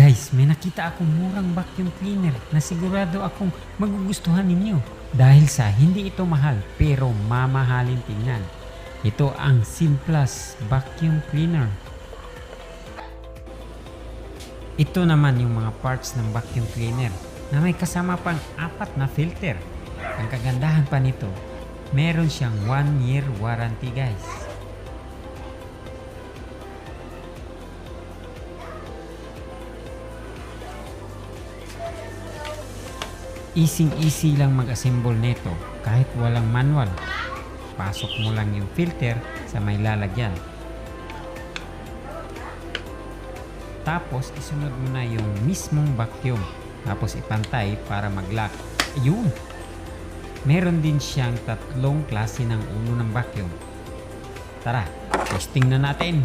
Guys, may nakita akong murang vacuum cleaner na sigurado akong magugustuhan ninyo. Dahil sa hindi ito mahal pero mamahalin tingnan. Ito ang Simplast Vacuum Cleaner. Ito naman yung mga parts ng vacuum cleaner na may kasama pang 4 na filter. Ang kagandahan pa nito, meron siyang 1-year warranty guys. Easy lang mag-assemble nito kahit walang manual. Pasok mo lang yung filter sa may lalagyan. Tapos isunod mo na yung mismong vacuum. Tapos ipantay para mag-lock. Ayun! Meron din siyang 3 klase ng ulo ng vacuum. Tara, testing na natin!